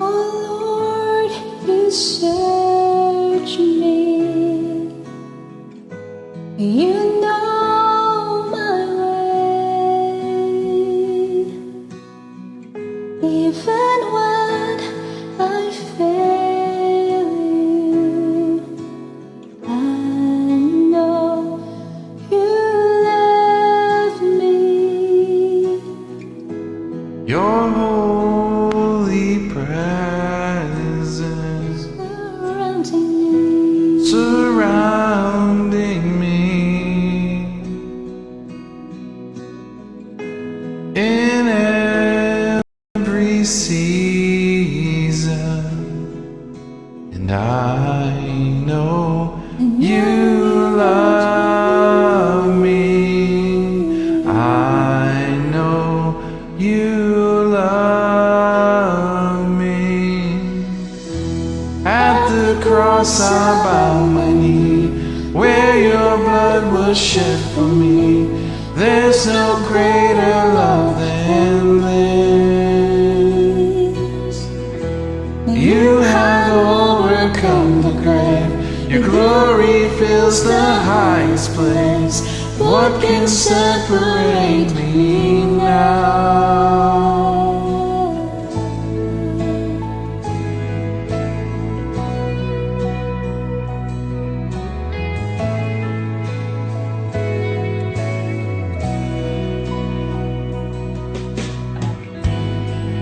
Oh Lord, you search me, you know my way, even when I fail you, I know you love me. Your holy presence surrounding me in every season, and I know you love me. I know you love me. At the cross I bow my knee, where your blood was shed for me. There's no greater love than this. You have overcome the grave, your glory fills the highest place. What can separate me now?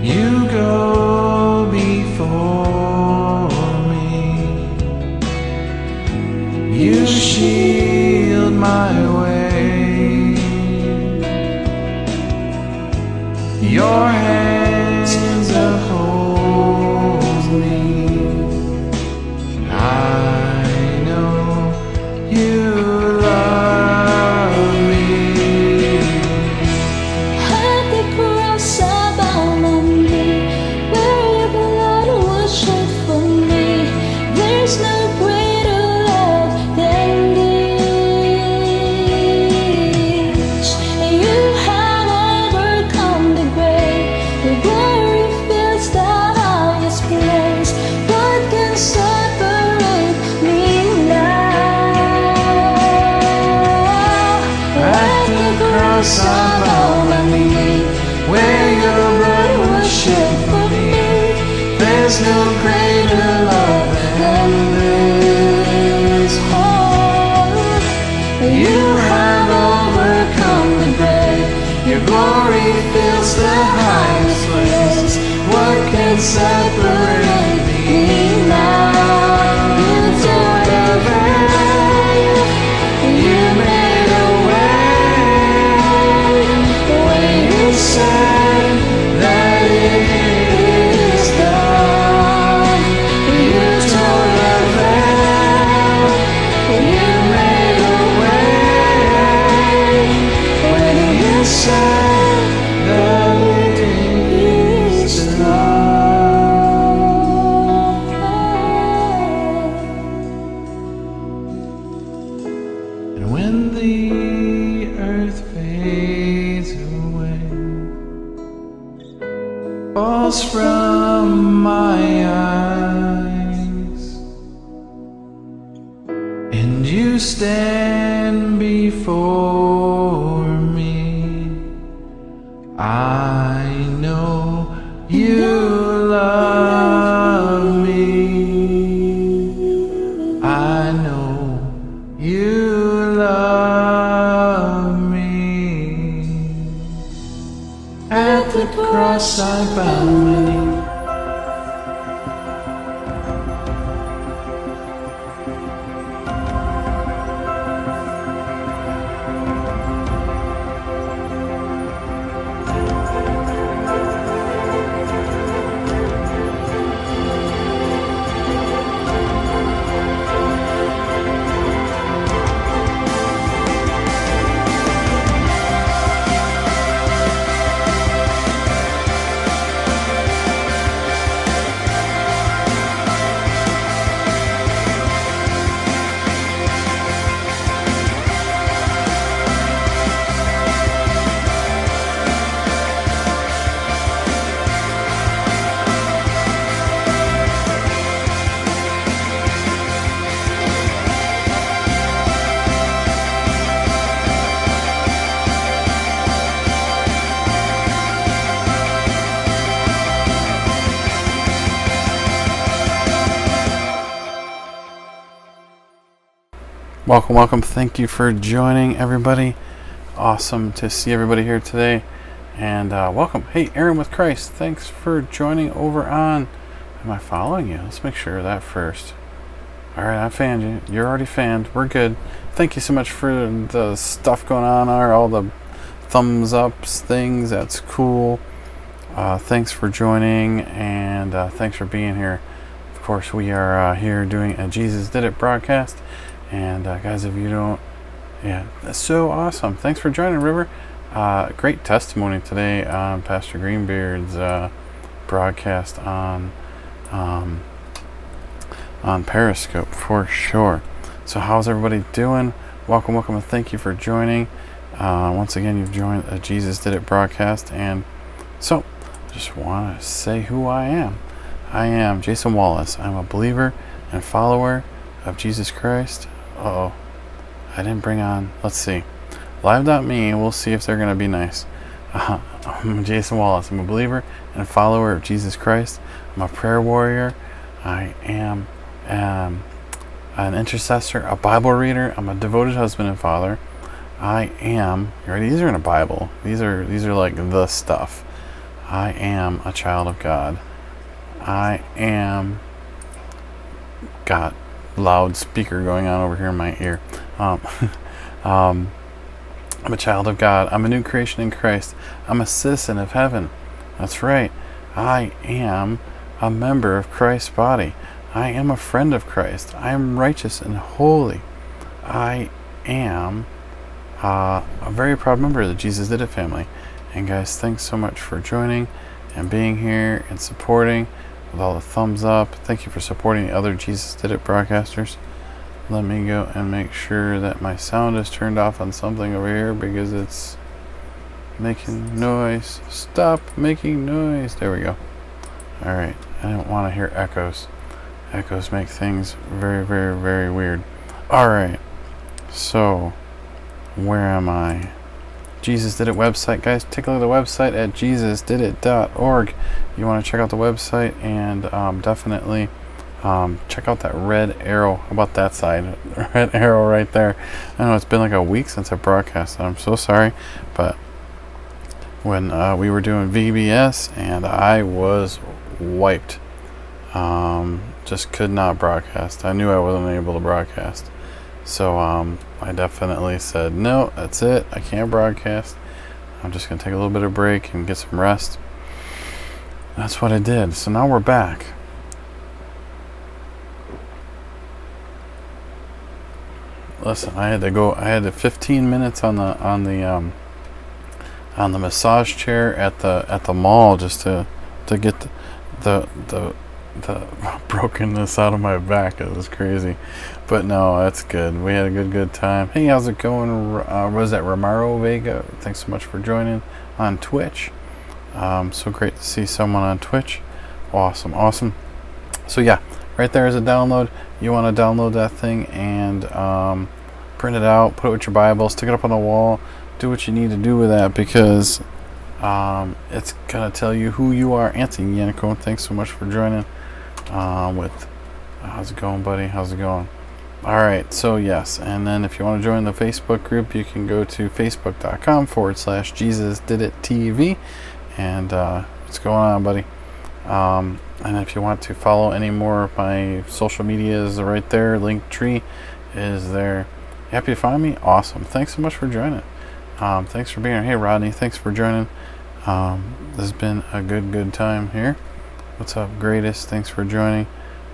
You go before me, you shield my way, your hands uphold me. I know you love me. At the cross I bow my knee, where your blood was shed for me. There's no greater love than this. You have overcome the grave, your glory fills the highest place. What can separate me now? At the cross I bow my knee, where your blood was shed for me. There's no greater love than this. You have overcome the grave, your glory fills the highest place. What can separate me now? You tore the veil, you made a way, when you said that it is done. You tore the veil, you made a way, when you said that it is done. And when the earth fades away, falls from my eyes, and you stand before me, I know you love me. I know you love me. At the cross I bow my knee. Welcome, welcome. Thank you for joining, everybody. Awesome to see everybody here today. And welcome. Hey, Aaron with Christ. Thanks for joining over on. Am I following you? Let's make sure of that first. All right, I fanned you. You're already fanned. We're good. Thank you so much for the stuff going on, all the thumbs ups, things. That's cool. Thanks for joining, and thanks for being here. Of course, we are here doing a Jesus Did It broadcast. And guys, if you don't, yeah, that's so awesome. Thanks for joining, River. Great testimony today on Pastor Greenbeard's broadcast on Periscope for sure. So how's everybody doing? Welcome, welcome, and thank you for joining. Once again, you've joined a Jesus Did It broadcast, and so just want to say who I am. I am Jason Wallace. I'm a believer and follower of Jesus Christ. I didn't bring on, let's see, Live.me. We'll see if they're going to be nice. I'm Jason Wallace. I'm a believer and a follower of Jesus Christ. I'm a prayer warrior. I am an intercessor, a Bible reader. I'm a devoted husband and father. I am, you ready? These are in a Bible. These are like the stuff. I am a child of God. I am got loudspeaker going on over here in my ear. I'm a child of God. I'm a new creation in Christ. I'm a citizen of heaven. That's right. I am a member of Christ's body. I am a friend of Christ. I am righteous and holy. I am a very proud member of the Jesus Did It family. And guys, thanks so much for joining and being here and supporting with all the thumbs up. Thank you for supporting the other Jesus Did It broadcasters. Let me go and make sure that my sound is turned off on something over here because it's making noise. Stop making noise. There we go. Alright, I don't want to hear echoes. Echoes make things very, very, very weird. Alright, so where am I? Jesus Did It website, guys. Take a look at the website at jesusdidit.org. You want to check out the website, and definitely check out that red arrow. How about that side? Red arrow right there. I know it's been like a week since I broadcast. I'm so sorry, but when we were doing VBS, and I was wiped. Just could not broadcast. I knew I wasn't able to broadcast. So I definitely said, no, that's it. I can't broadcast. I'm just going to take a little bit of break and get some rest. That's what I did. So now we're back. Listen, I had 15 minutes on the massage chair at the mall just to get the brokenness out of my back. It was crazy, but no, that's good. We had a good time. Hey, how's it going? Was that Ramiro Vega? Thanks so much for joining on Twitch. So great to see someone on Twitch. Awesome. So yeah, right there is a download. You want to download that thing and print it out, put it with your Bible, stick it up on the wall, do what you need to do with that, because it's gonna tell you who you are. Anthony Yannico, thanks so much for joining. How's it going, buddy? How's it going? All right, so yes, and then if you want to join the Facebook group, you can go to facebook.com/JesusDidItTV, and what's going on, buddy? And if you want to follow any more of my social medias, right there, Linktree is there. Happy to find me? Awesome. Thanks so much for joining. Thanks for being here. Hey, Rodney, thanks for joining. This has been a good time here. What's up, Greatest? Thanks for joining.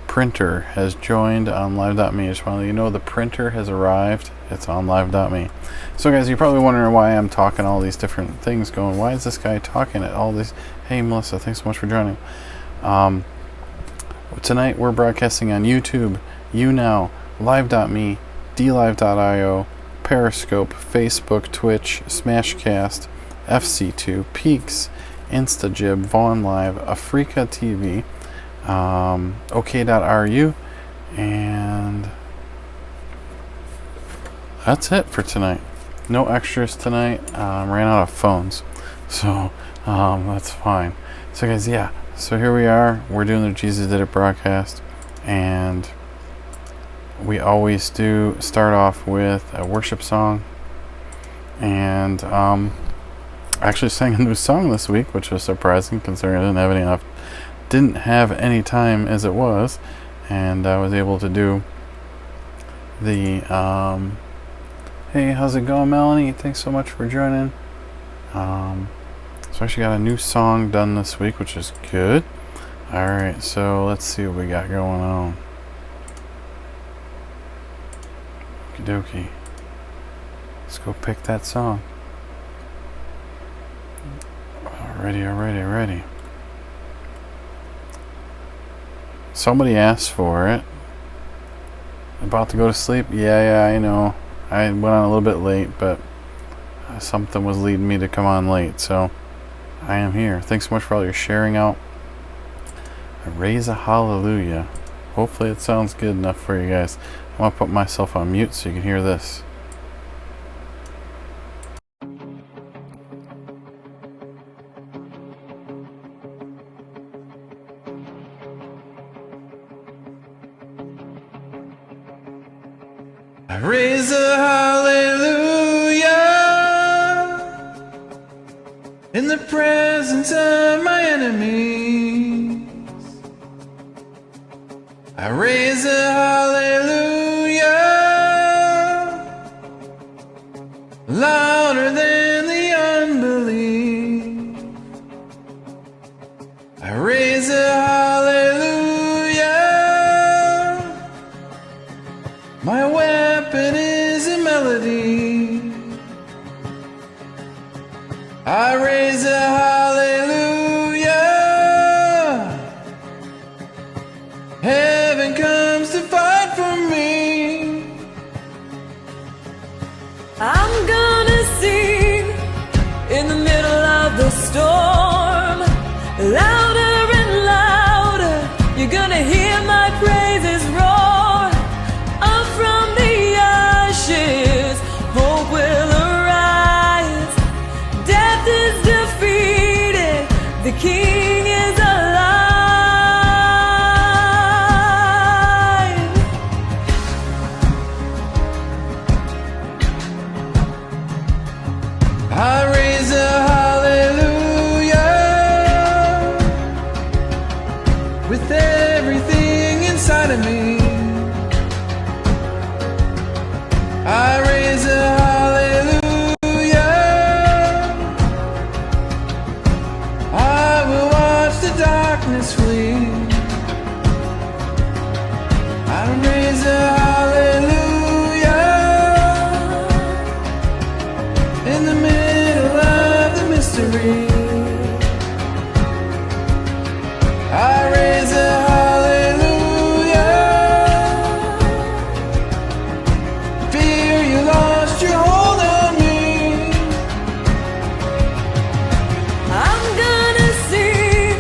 Printer has joined on Live.me. I just want to let you know the printer has arrived. It's on Live.me. So, guys, you're probably wondering why I'm talking all these different things, going, why is this guy talking at all these? Hey, Melissa, thanks so much for joining. Tonight we're broadcasting on YouTube, YouNow, Live.me, DLive.io, Periscope, Facebook, Twitch, Smashcast, FC2, Peaks, Instajib, Vaughn Live, Africa TV, OK.ru, and that's it for tonight. No extras tonight. Ran out of phones, so that's fine. So guys, yeah, so here we are. We're doing the Jesus Did It broadcast, and we always do start off with a worship song. And I actually sang a new song this week, which was surprising considering I didn't have any time as it was, and I was able to do the hey, how's it going, Melanie? Thanks so much for joining. So I actually got a new song done this week, which is good. Alright, so let's see what we got going on. Okie dokie. Let's go pick that song. Alrighty. Somebody asked for it. About to go to sleep? Yeah, I know. I went on a little bit late, but something was leading me to come on late, so I am here. Thanks so much for all your sharing out. Raise a hallelujah. Hopefully it sounds good enough for you guys. I'm going to put myself on mute so you can hear this. I raise a hallelujah in the presence of my enemies. I raise a hallelujah louder than the unbelief. I raise a hallelujah. My weapon is a melody. I raise a hallelujah. Heaven comes to fight for me. I'm gonna sing in the middle of the storm, louder and louder. You're gonna hear my praises roar. Up from the ashes, hope will arise. Death is defeated, the King is alive. I raise a hallelujah with everything inside of me. I raise a hallelujah. I will watch the darkness flee. I raise a hallelujah in the middle of the mystery. I raise a hallelujah. Fear you lost your hold on me. I'm gonna sing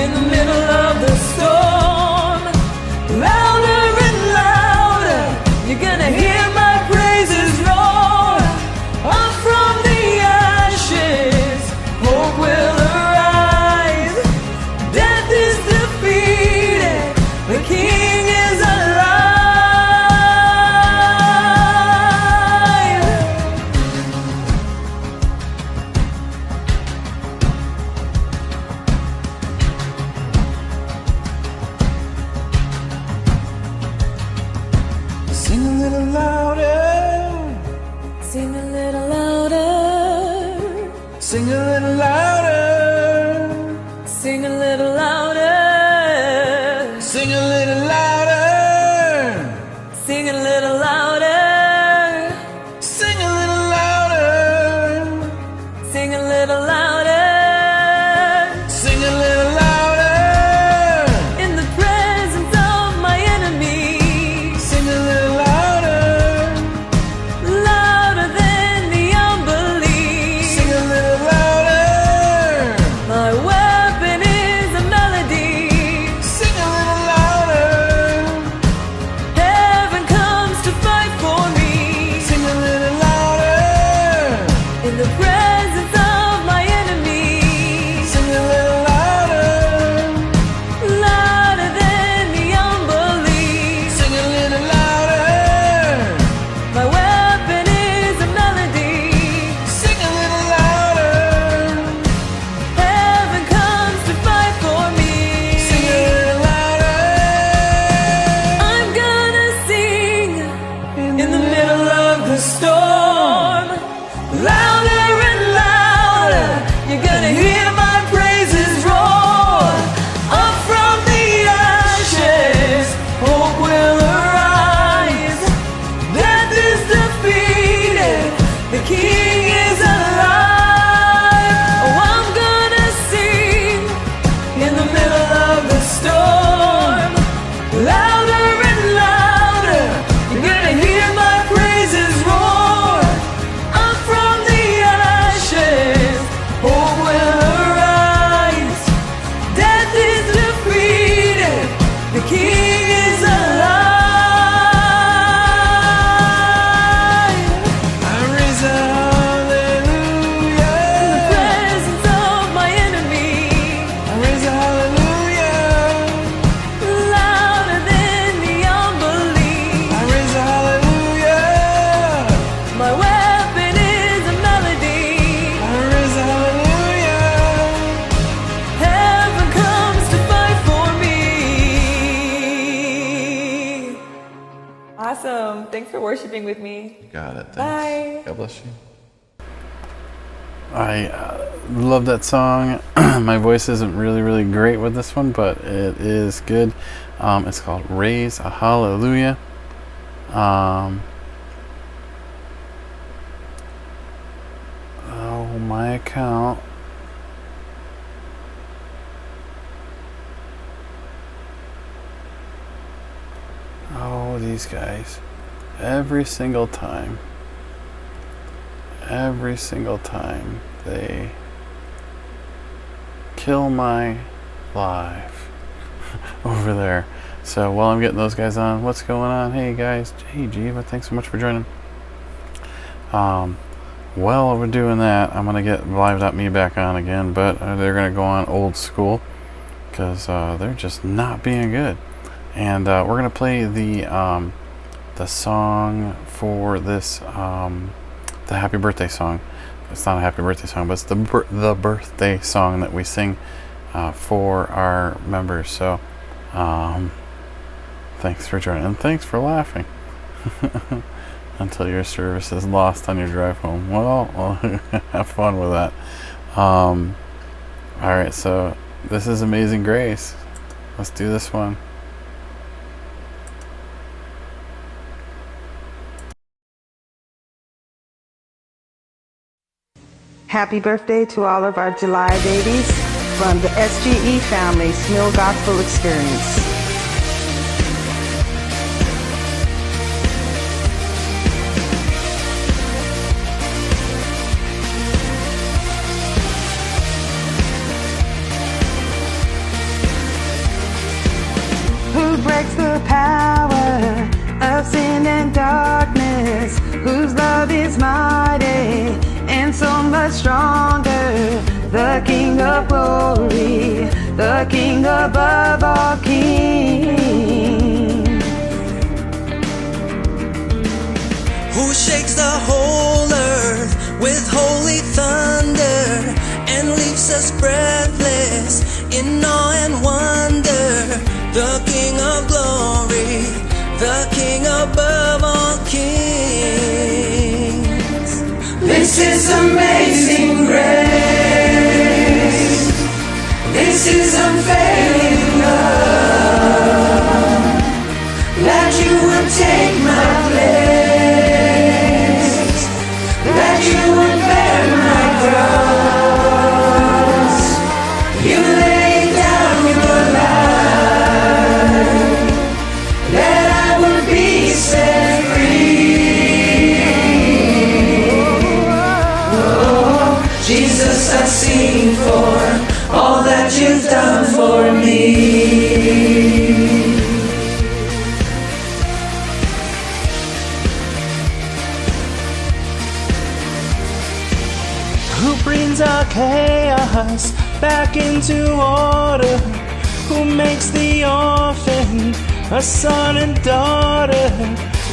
in the middle of the storm, louder and louder. You're gonna hear my praises roar. Up from the ashes, hope will arise. Death is defeated, the King is alive. Sing a little louder. Sing a little louder. Sing a little louder. Sing a little louder. Sing a little louder. Sing a little louder. Sing a little louder. Sing a little louder. Sing a little louder. In the presence of my enemies, Sing a little louder. louder than the unbelief. Sing a little louder. My weapon is a melody. Sing a little louder. Heaven comes to fight awesome. Thanks for worshiping with me. You got it. Thanks. Bye. God bless you. I love that song. My voice isn't really great with this one, but it is good. It's called Raise a Hallelujah. Oh, my account. Oh, these guys. Every single time they kill my live over there. So while I'm getting those guys on, what's going on? Hey guys, hey Jiva, thanks so much for joining. While we're doing that, I'm gonna get Live.me back on again, but they're gonna go on old school because they're just not being good. And we're gonna play the song for this, the happy birthday song. It's not a happy birthday song, but it's the birthday song that we sing for our members. So thanks for joining, and thanks for laughing until your service is lost on your drive home. Well, have fun with that. Alright, so this is Amazing Grace. Let's do this one. Happy birthday to all of our July babies from the SGE family, Smil Gospel Experience. Who breaks the power of sin and darkness, whose love is mighty and so much stronger, the King of glory, the King above all kings. Who shakes the whole earth with holy thunder and leaves us breathless in awe and wonder, the King of glory, the King above all kings. This is amazing grace. This is unfailing love. That you would take my place, that you would bear my cross. You laid down your life, that I would be set free. Oh, Jesus, I sing for all that you've done for me. Who brings our chaos back into order? Who makes the orphan a son and daughter?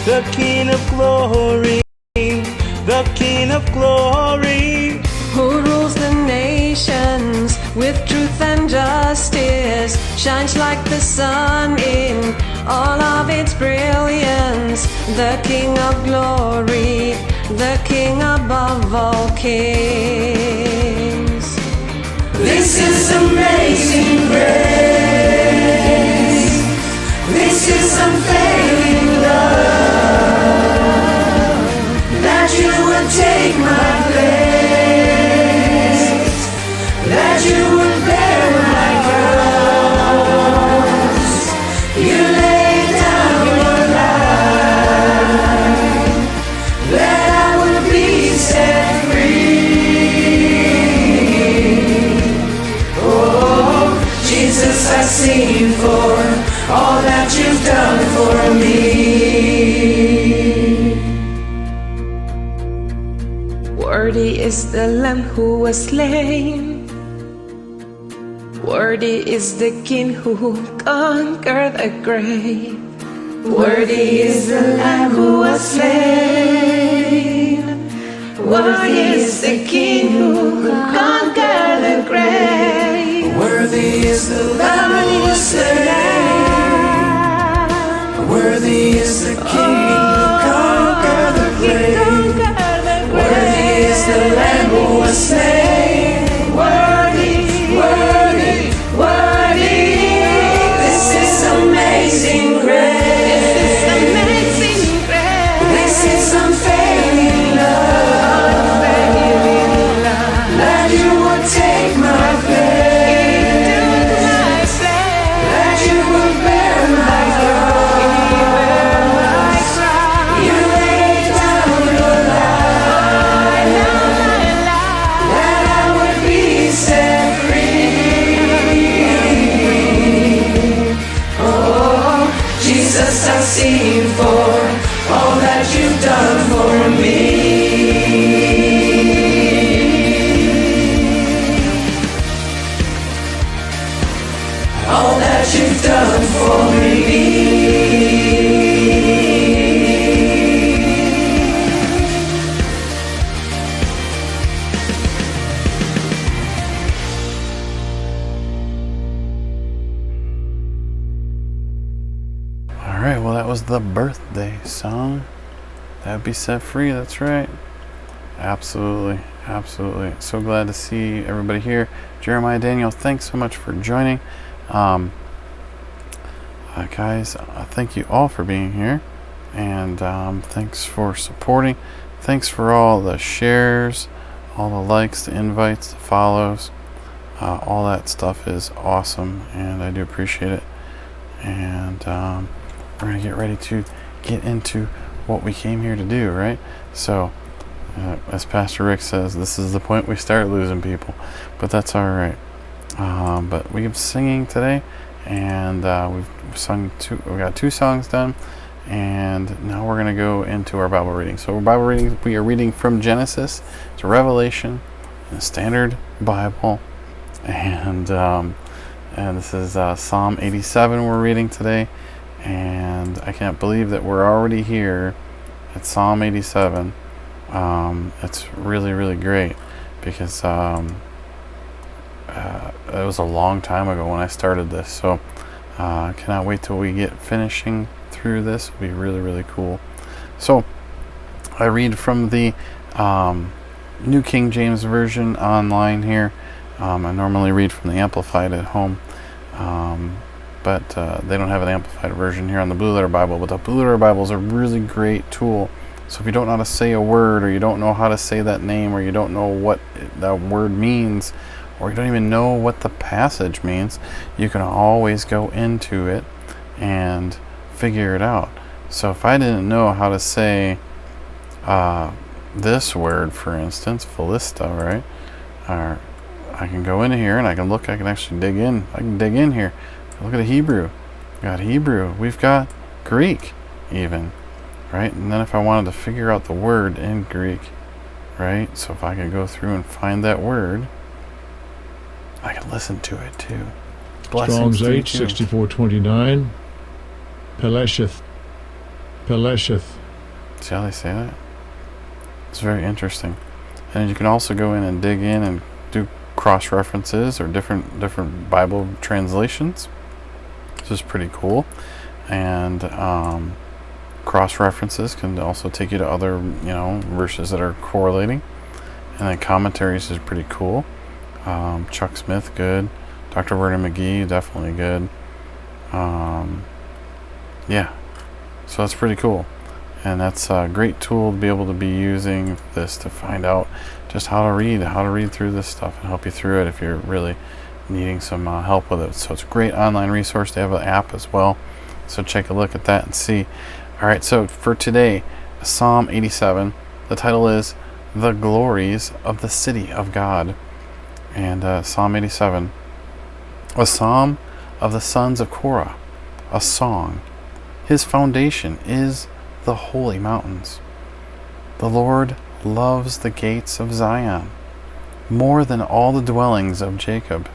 The King of glory, the King of glory. Who rules the nations with truth and justice, shines like the sun in all of its brilliance, the King of glory, the King above all kings. This is amazing grace. This is unfailing love, that you would take my place, that you would bear my cross. You laid down your life, that I would be set free. Oh, Jesus, I sing for all that you've done for me. Worthy is the Lamb who was slain. Worthy is the King who conquered the grave. Worthy is the Lamb who was slain. Worthy is the King who conquered the grave. Worthy is the Lamb who was slain. Worthy is the King. thanks I sing for all that you've done for me. All that you've done for me. Alright, well, that was the birthday song. That'd be Set Free, that's right. Absolutely, absolutely. So glad to see everybody here. Jeremiah Daniel, thanks so much for joining. Guys, thank you all for being here. And thanks for supporting. Thanks for all the shares, all the likes, the invites, the follows. All that stuff is awesome, and I do appreciate it. And we're going to get ready to get into what we came here to do, right? So, as Pastor Rick says, this is the point we start losing people, but that's all right. But we've singing today, and we've sung we got 2 songs done, and now we're going to go into our Bible reading. So, our Bible reading, we are reading from Genesis to Revelation in a Standard Bible, and this is Psalm 87 we're reading today. And I can't believe that we're already here at Psalm 87. It's really, really great because it was a long time ago when I started this. So I cannot wait till we get finishing through this. It'll be really, really cool. So I read from the New King James Version online here. I normally read from the Amplified at home. But they don't have an amplified version here on the Blue Letter Bible. But the Blue Letter Bible is a really great tool. So if you don't know how to say a word, or you don't know how to say that name, or you don't know what that word means, or you don't even know what the passage means, you can always go into it and figure it out. So if I didn't know how to say this word, for instance, Philista, right? Or I can go into here and I can look. I can actually dig in. I can dig in here. Look at the Hebrew. We've got Hebrew. We've got Greek even, right? And then if I wanted to figure out the word in Greek, right? So if I could go through and find that word, I can listen to it too. Blessings Psalms 8, to you. 64:29. Pelesheth. See how they say that? It's very interesting. And you can also go in and dig in and do cross references or different Bible translations. This is pretty cool. And cross references can also take you to other verses that are correlating. And then commentaries is pretty cool. Chuck Smith, good. Dr. Vernon McGee, definitely good. Yeah, so that's pretty cool. And that's a great tool to be able to be using this to find out just how to read through this stuff and help you through it if you're really needing some help with it. So it's a great online resource. They have an app as well. So check a look at that and see. All right, so for today, Psalm 87, the title is The Glories of the City of God. And Psalm 87, a psalm of the sons of Korah, a song. His foundation is the holy mountains. The Lord loves the gates of Zion more than all the dwellings of Jacob.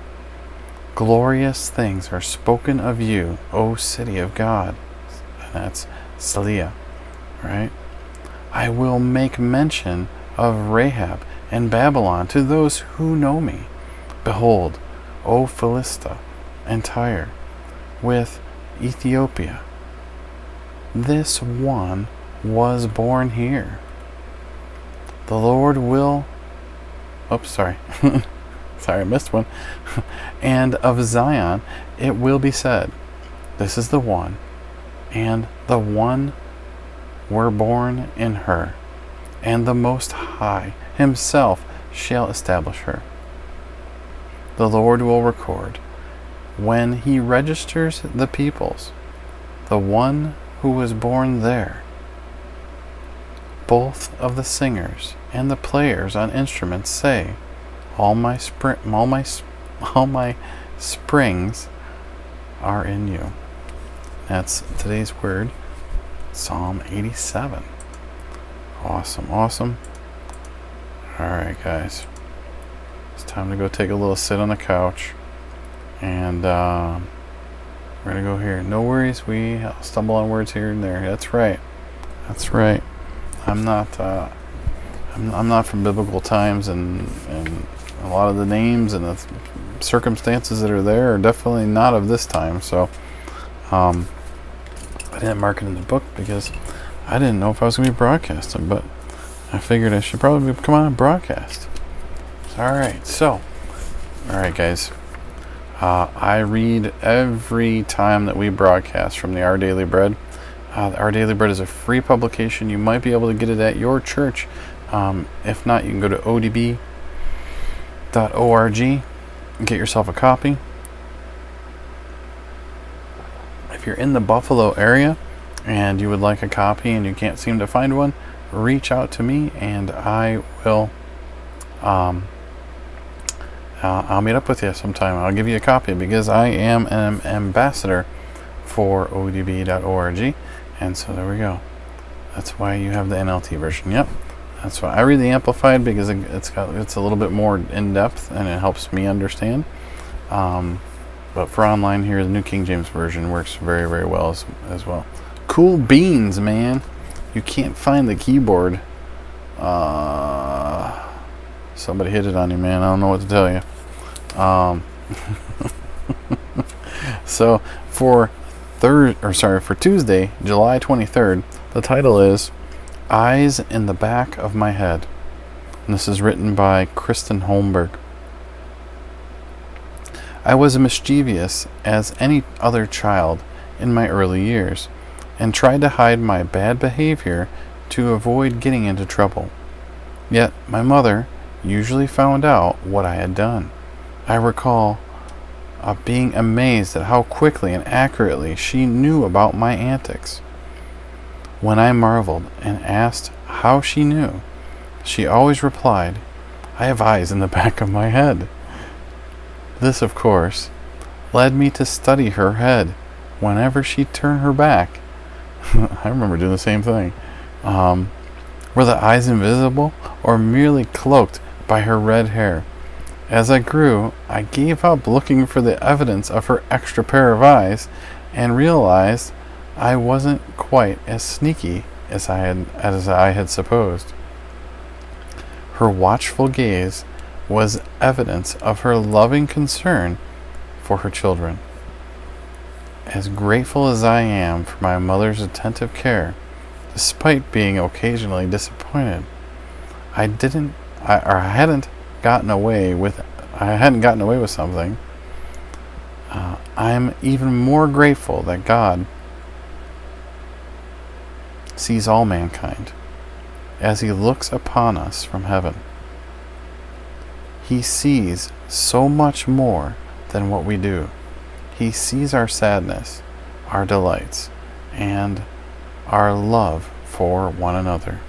Glorious things are spoken of you, O city of God. And that's Saliah, right? I will make mention of Rahab and Babylon to those who know me. Behold, O Philistia and Tyre, with Ethiopia. This one was born here. The Lord will... Oops, sorry. Sorry, I missed one. And of Zion it will be said, this is the one, and the one were born in her, and the Most High himself shall establish her. The Lord will record, when he registers the peoples, the one who was born there. Both of the singers and the players on instruments say, all my springs are in you. That's today's word, Psalm 87. Awesome, awesome. Alright, guys. It's time to go take a little sit on the couch. And we're going to go here. No worries, we stumble on words here and there. That's right. That's right. I'm not from biblical times, and a lot of the names and the circumstances that are there are definitely not of this time. So I didn't mark it in the book because I didn't know if I was going to be broadcasting, but I figured I should probably come on and broadcast. Alright, so alright, guys, I read every time that we broadcast from the Our Daily Bread. Our Daily Bread is a free publication. You might be able to get it at your church. If not, you can go to odb.org and get yourself a copy. If you're in the Buffalo area and you would like a copy and you can't seem to find one, reach out to me and I will I'll meet up with you sometime. I'll give you a copy because I am an ambassador for odb.org. And so there we go. That's why you have the NLT version. Yep. That's why I read the Amplified, because it's a little bit more in depth and it helps me understand. But for online here, the New King James Version works very, very well as well. Cool beans, man. You can't find the keyboard. Somebody hit it on you, man. I don't know what to tell you. So for Tuesday, July 23rd, the title is Eyes in the Back of My Head. And this is written by Kristen Holmberg. I was as mischievous as any other child in my early years, and tried to hide my bad behavior to avoid getting into trouble. Yet my mother usually found out what I had done. I recall being amazed at how quickly and accurately she knew about my antics. When I marveled and asked how she knew, she always replied, "I have eyes in the back of my head." This, of course, led me to study her head whenever she turned her back. I remember doing the same thing. Were the eyes invisible or merely cloaked by her red hair? As I grew, I gave up looking for the evidence of her extra pair of eyes and realized I wasn't quite as sneaky as I had supposed. Her watchful gaze was evidence of her loving concern for her children. As grateful as I am for my mother's attentive care, despite being occasionally disappointed, I hadn't gotten away with something. I'm even more grateful that God sees all mankind as He looks upon us from heaven. He sees so much more than what we do. He sees our sadness, our delights, and our love for one another.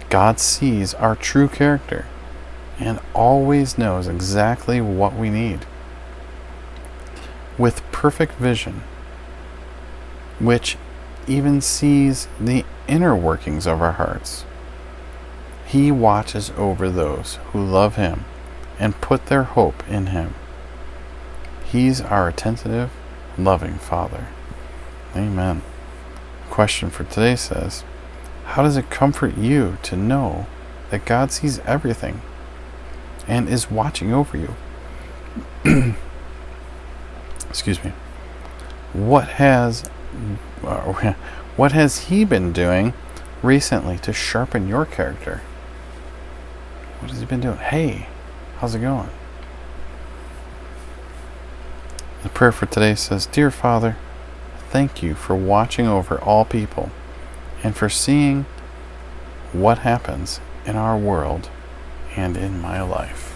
God sees our true character and always knows exactly what we need. With perfect vision, which even sees the inner workings of our hearts, He watches over those who love Him and put their hope in Him. He's our attentive, loving Father. Amen. Question for today says, how does it comfort you to know that God sees everything and is watching over you? Excuse me. What has He been doing recently to sharpen your character? What has He been doing? Hey, how's it going? The prayer for today says, Dear Father, thank You for watching over all people and for seeing what happens in our world and in my life.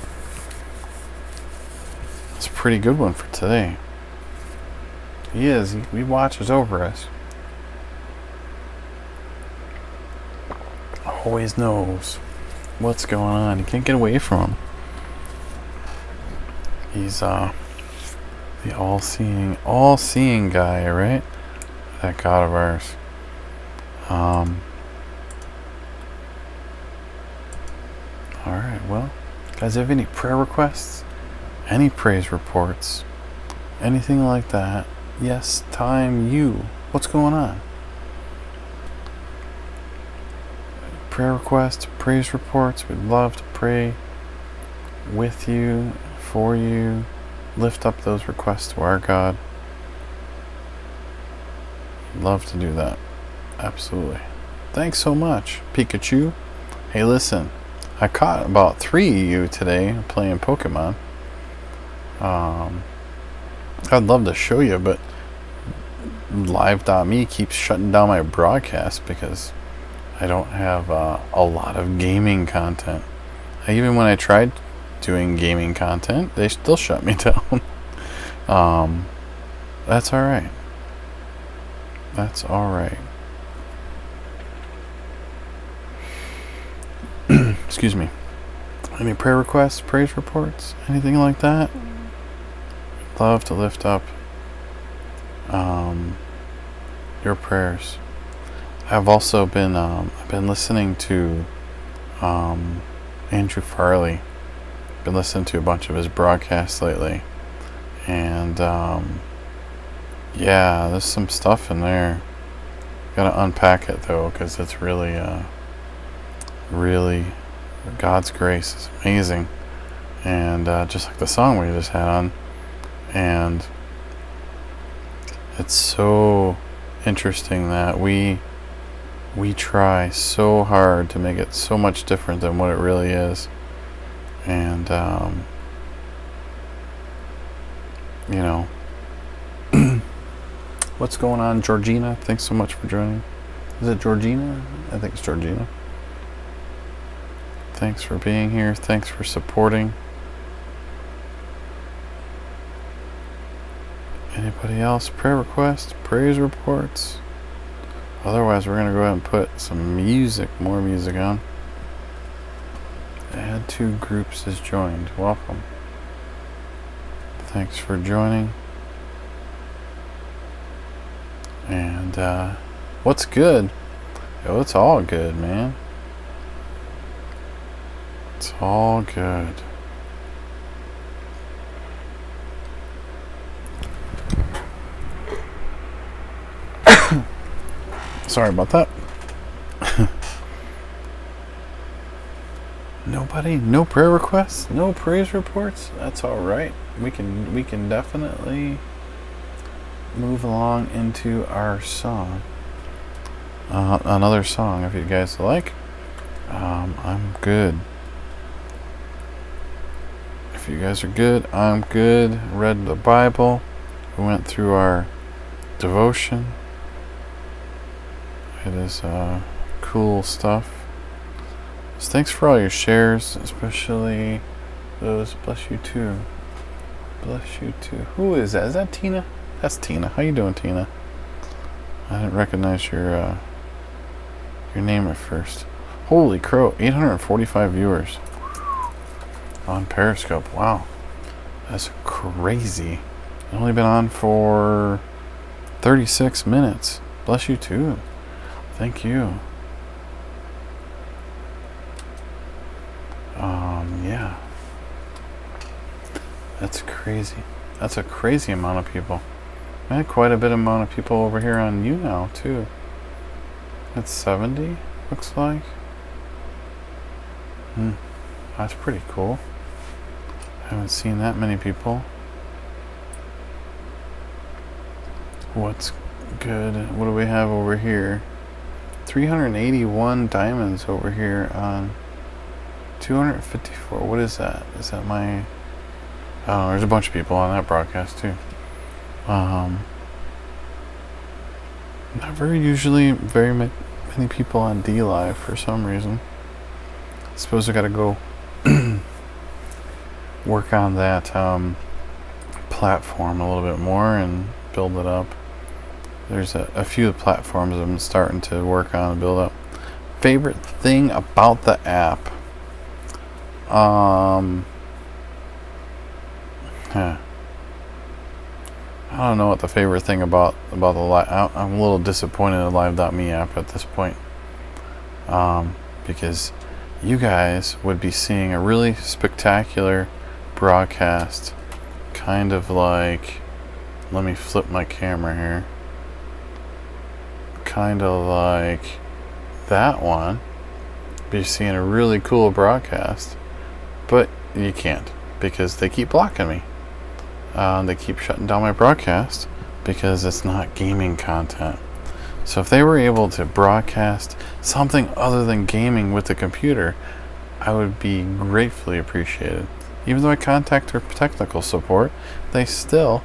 It's a pretty good one for today. He is. He watches over us. Always knows what's going on. You can't get away from Him. He's the all-seeing guy, right? that God of ours. Alright, well, guys, have any prayer requests? Any praise reports? Anything like that? Yes, time you. What's going on? Prayer requests, praise reports. We'd love to pray with you, for you. Lift up those requests to our God. Love to do that. Absolutely. Thanks so much, Pikachu. Hey, listen. I caught about 3 of you today playing Pokemon. I'd love to show you, but Live.me keeps shutting down my broadcast because I don't have a lot of gaming content. Even when I tried doing gaming content, they still shut me down. That's alright. That's alright. Excuse me. Any prayer requests, praise reports, anything like that? Love to lift up your prayers. I've also been I've been listening to Andrew Farley. Been listening to a bunch of his broadcasts lately, and yeah, there's some stuff in there. Gotta unpack it though, because it's really really God's grace is amazing, and just like the song we just had on, and it's so interesting that we try so hard to make it so much different than what it really is, and you know, what's going on, Georgina? Thanks so much for joining. Is it Georgina? I think it's Georgina. Thanks for being here. Thanks for supporting. Anybody else? Prayer requests? Praise reports? Otherwise, we're going to go ahead and put some music, more music on. Add 2 groups as joined. Welcome. Thanks for joining. And what's good? Yo, it's all good, man. It's all good. Sorry about that. Nobody? No prayer requests? No praise reports? That's all right. We can definitely move along into our song. Another song, if you guys like. I'm good. If you guys are good, I'm good. Read the Bible. We went through our devotion. It is cool stuff. So thanks for all your shares, especially those. Bless you too. Bless you too. Who is that? Is that Tina? That's Tina. How you doing, Tina? I didn't recognize your name at first. Holy crow! 845 viewers on Periscope. Wow, that's crazy. I've only been on for 36 minutes. Bless you too. Thank you. Yeah. That's crazy. That's a crazy amount of people. I had quite a bit amount of people over here on you now too. That's 70, looks like. That's pretty cool. I haven't seen that many people. What's good? What do we have over here? 381 diamonds over here on 254. What is that? Is that my... Oh, there's a bunch of people on that broadcast too. Not very many people on D Live for some reason. I suppose I gotta go work on that platform a little bit more and build it up. There's a few platforms I'm starting to work on and build up. Favorite thing about the app? I don't know what the favorite thing about the live. I'm a little disappointed in the Live.me app at this point, because you guys would be seeing a really spectacular broadcast, kind of like. Let me flip my camera here. Kind of like that one. Be seeing a really cool broadcast, but you can't because they keep blocking me. They keep shutting down my broadcast because it's not gaming content. So if they were able to broadcast something other than gaming with the computer, I would be gratefully appreciated. Even though I contact their technical support, they say,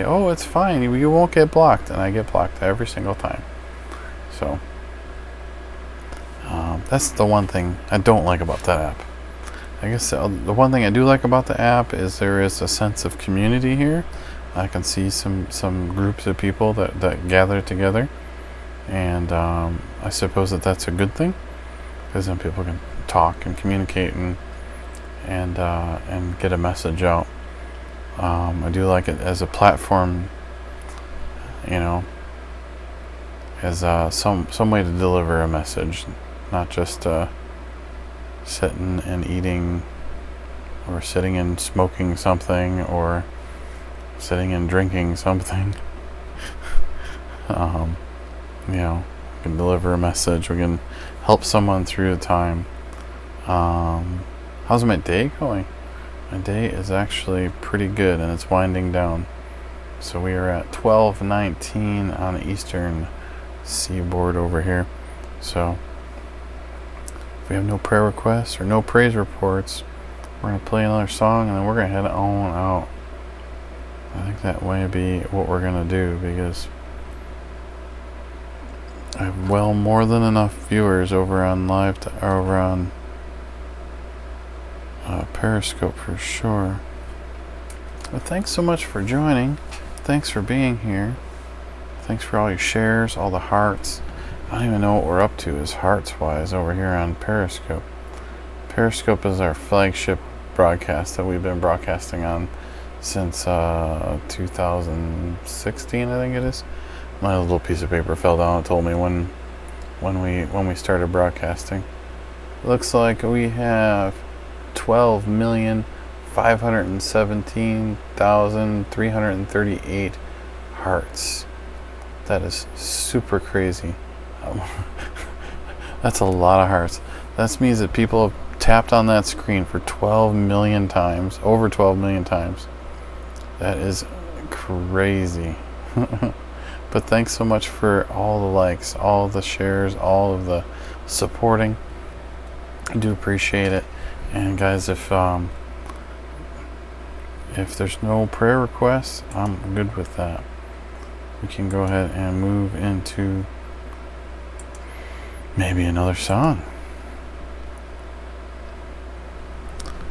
oh, it's fine, you won't get blocked, and I get blocked every single time. So that's the one thing I don't like about that app. I guess the one thing I do like about the app is there is a sense of community here. I can see some groups of people that gather together, and I suppose that's a good thing, because then people can talk and communicate and get a message out. I do like it as a platform, as some way to deliver a message, not just sitting and eating, or sitting and smoking something, or sitting and drinking something. We can deliver a message. We can help someone through the time. How's my day going? My day is actually pretty good, and it's winding down. So we are at 12:19 on the eastern seaboard over here. So if we have no prayer requests or no praise reports, we're going to play another song, and then we're going to head on out. I think that may be what we're going to do, because I have well more than enough viewers over on Periscope for sure. But thanks so much for joining. Thanks for being here. Thanks for all your shares, all the hearts. I don't even know what we're up to as hearts wise over here on Periscope. Periscope is our flagship broadcast that we've been broadcasting on since 2016, I think it is. My little piece of paper fell down and told me when we started broadcasting. Looks like we have 12,517,338 hearts. That is super crazy. That's a lot of hearts. That means that people have tapped on that screen for 12 million times, over 12 million times. That is crazy. But thanks so much for all the likes, all the shares, all of the supporting. I do appreciate it. And guys, if there's no prayer requests, I'm good with that. We can go ahead and move into maybe another song.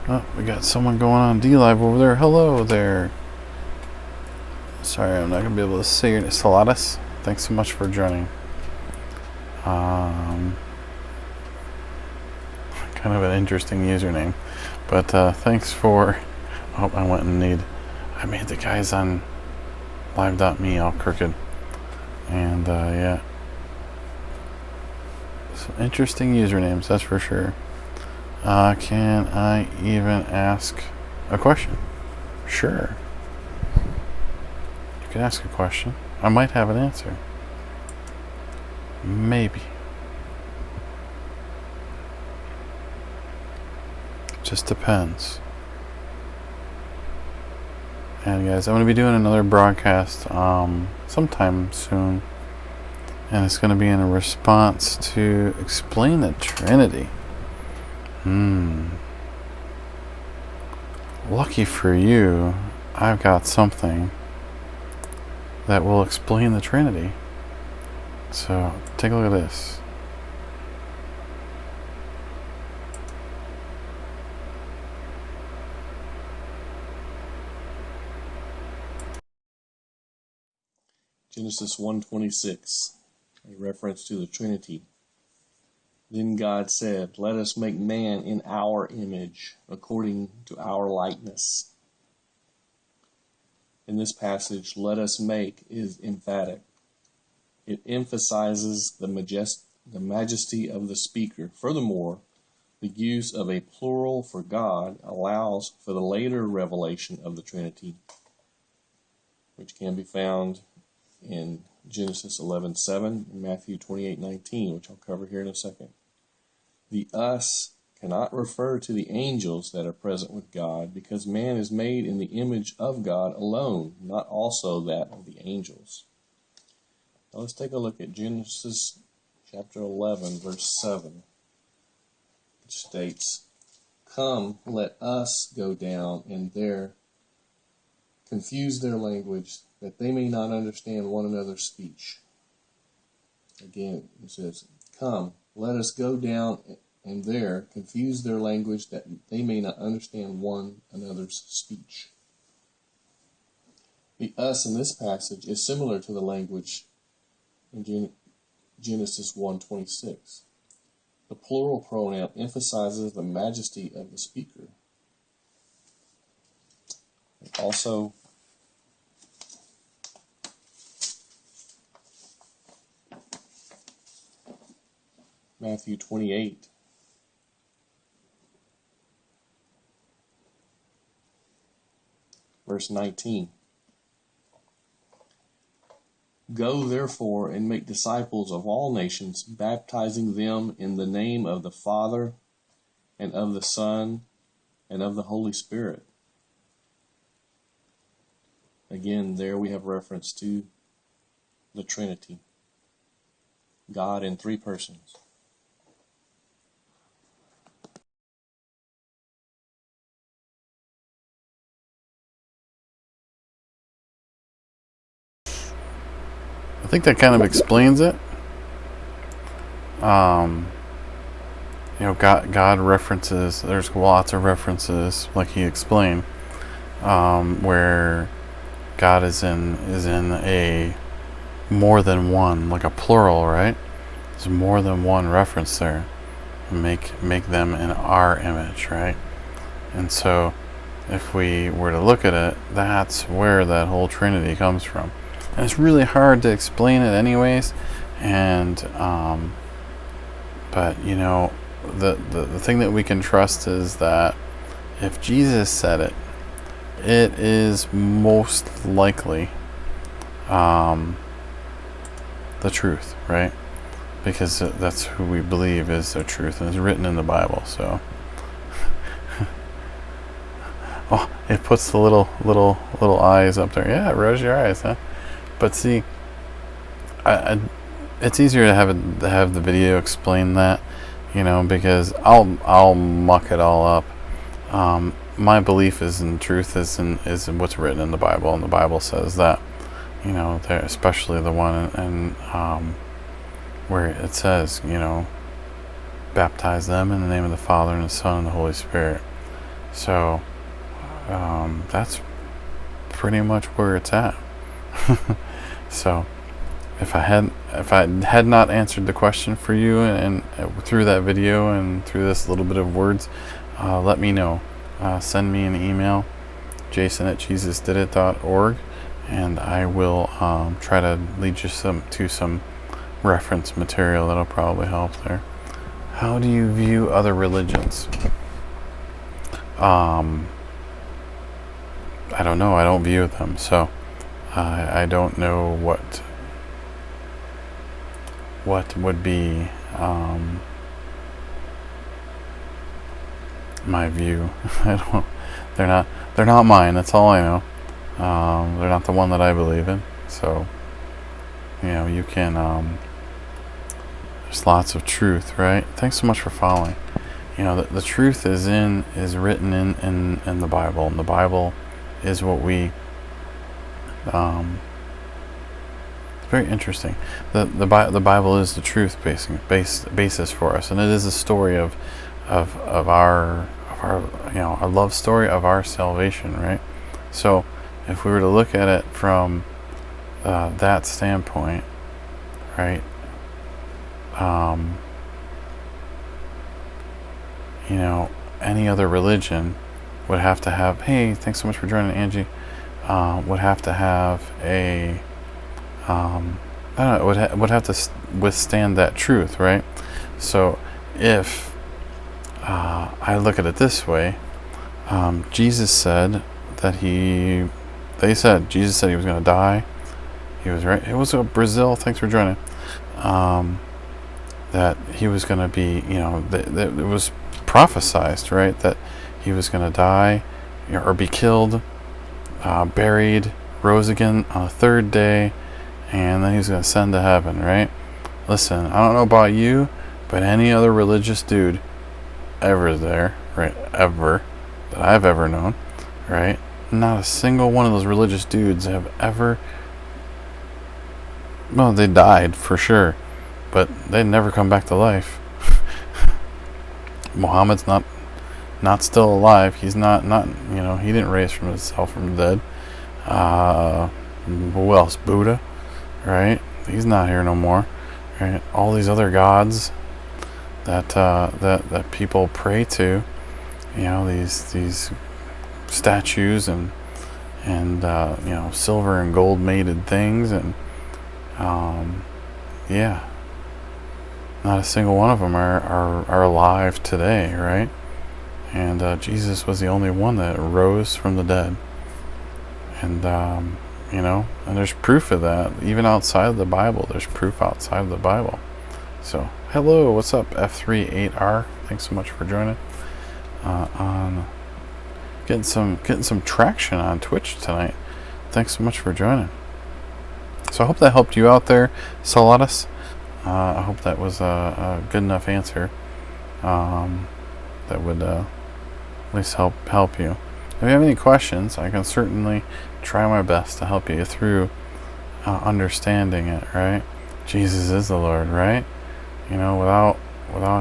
Oh, we got someone going on D-Live over there. Hello there. Sorry, I'm not going to be able to say your name. Saladas, thanks so much for joining. Kind of an interesting username. But thanks for... Oh, I made the guys on Live.me all crooked. And yeah. Some interesting usernames, that's for sure. Can I even ask a question? Sure. You can ask a question. I might have an answer. Maybe. Just depends. And guys, I'm going to be doing another broadcast sometime soon. And it's going to be in a response to Explain the Trinity. Lucky for you, I've got something that will explain the Trinity. So, take a look at this. Genesis 1:26, a reference to the Trinity. Then God said, "Let us make man in our image, according to our likeness." in this passage, let us make, is emphatic. It emphasizes the majesty of the speaker. Furthermore, the use of a plural for God allows for the later revelation of the Trinity, which can be found in Genesis 11:7 and Matthew 28:19, which I'll cover here in a second. The us cannot refer to the angels that are present with God, because man is made in the image of God alone, not also that of the angels. Now let's take a look at Genesis chapter 11, verse 7, which states, "Come, let us go down and there confuse their language, that they may not understand one another's speech." Again, it says, "Come, let us go down and there confuse their language, that they may not understand one another's speech." The us in this passage is similar to the language in Genesis 1:26. The plural pronoun emphasizes the majesty of the speaker. Also, Matthew 28, verse 19. "Go therefore and make disciples of all nations, baptizing them in the name of the Father and of the Son and of the Holy Spirit." Again, there we have reference to the Trinity, God in three persons. I think that kind of explains it. God references, there's lots of references, like he explained, where God is in a more than one, like a plural, right? There's more than one reference there. Make them in our image, right? And so if we were to look at it, that's where that whole Trinity comes from. And it's really hard to explain it anyways, and but the thing that we can trust is that if Jesus said it, it is most likely the truth, right? Because that's who we believe is the truth, and it's written in the Bible. So oh, it puts the little eyes up there. Yeah, rose your eyes, huh? But see, it's easier to have the video explain that, because I'll muck it all up. My belief is in truth is in what's written in the Bible, and the Bible says that, especially the one where it says, baptize them in the name of the Father and the Son and the Holy Spirit. So that's pretty much where it's at. So if I had not answered the question for you and through that video and through this little bit of words, let me know. Send me an email, jason@jesusdidit.org, and I will try to lead you to some reference material that'll probably help there. How do you view other religions? I don't know. I don't view them, so I don't know what would be my view. They're not mine. That's all I know. They're not the one that I believe in. So you can. There's lots of truth, right? Thanks so much for following. The truth is written in the Bible, and the Bible is what we. It's very interesting. The Bible is the truth basis for us, and it is a story of our love story of our salvation, right? So if we were to look at it from that standpoint, right? Any other religion would have to have, hey, thanks so much for joining, Angie. would have to have a I don't know, would have to withstand that truth, right? So if I look at it this way, Jesus said that Jesus said he was going to die. He was right. It was Brazil. Thanks for joining. That he was going to be, that it was prophesized, right? That he was going to die or be killed, buried, rose again on the third day, and then he was going to ascend to heaven, right? Listen, I don't know about you, but any other religious dude ever there, right? Ever that I've ever known, right? Not a single one of those religious dudes have ever. Well, they died for sure, but they never come back to life. Muhammad's not still alive. He's not he didn't raise from himself from the dead. Who else? Buddha, right? He's not here no more, right? All these other gods that people pray to, these statues and silver and gold mated things, and not a single one of them are alive today, right? And Jesus was the only one that rose from the dead, and and there's proof of that even outside of the Bible. There's proof outside of the Bible. So hello, what's up, F38R? Thanks so much for joining. On getting some traction on Twitch tonight. Thanks so much for joining. So I hope that helped you out there, Salatus. I hope that was a good enough answer that would at least help you. If you have any questions, I can certainly try my best to help you through understanding it, right? Jesus is the Lord, right? Without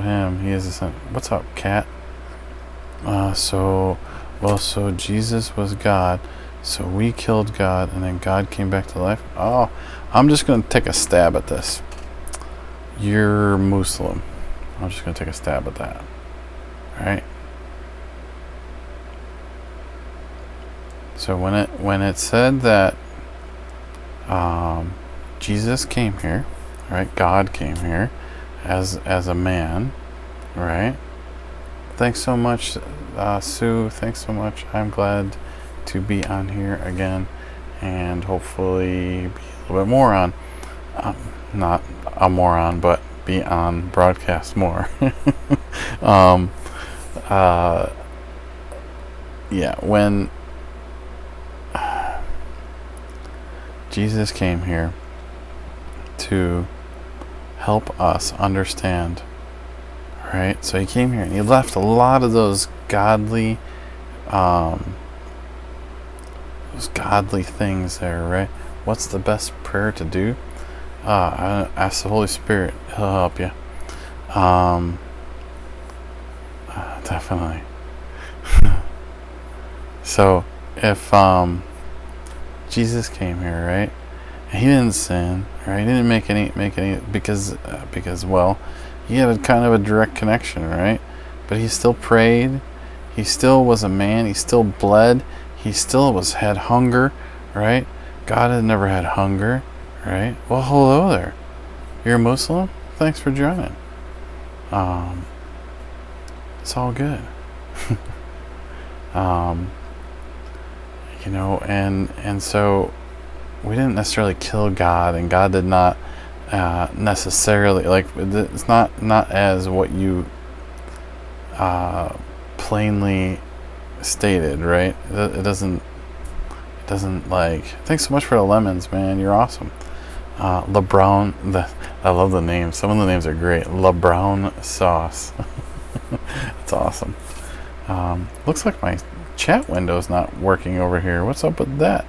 him, he is the. What's up, Cat? So Jesus was God, so we killed God, and then God came back to life. Oh, I'm just going to take a stab at this. You're Muslim. I'm just going to take a stab at that. Right? So when it said that Jesus came here, right? God came here as a man, right? Thanks so much, Sue. Thanks so much. I'm glad to be on here again, and hopefully be a little bit more on. Not a moron, but be on broadcast more. When Jesus came here to help us understand, right? So he came here and he left a lot of those godly things there, right? What's the best prayer to do? Ask the Holy Spirit. He'll help you. Definitely. So if Jesus came here, right? And he didn't sin, right? He didn't make any because well, he had a kind of a direct connection, right? But he still prayed. He still was a man. He still bled. He still had hunger, right? God had never had hunger, right? Well, hello there. You're a Muslim? Thanks for joining. It's all good. And so we didn't necessarily kill God, and God did not necessarily, like, it's not as what you plainly stated, right? It doesn't like. Thanks so much for the lemons, man. You're awesome. LeBrown, I love the names. Some of the names are great. LeBrown Sauce. That's awesome. Looks like my chat window's not working over here. What's up with that?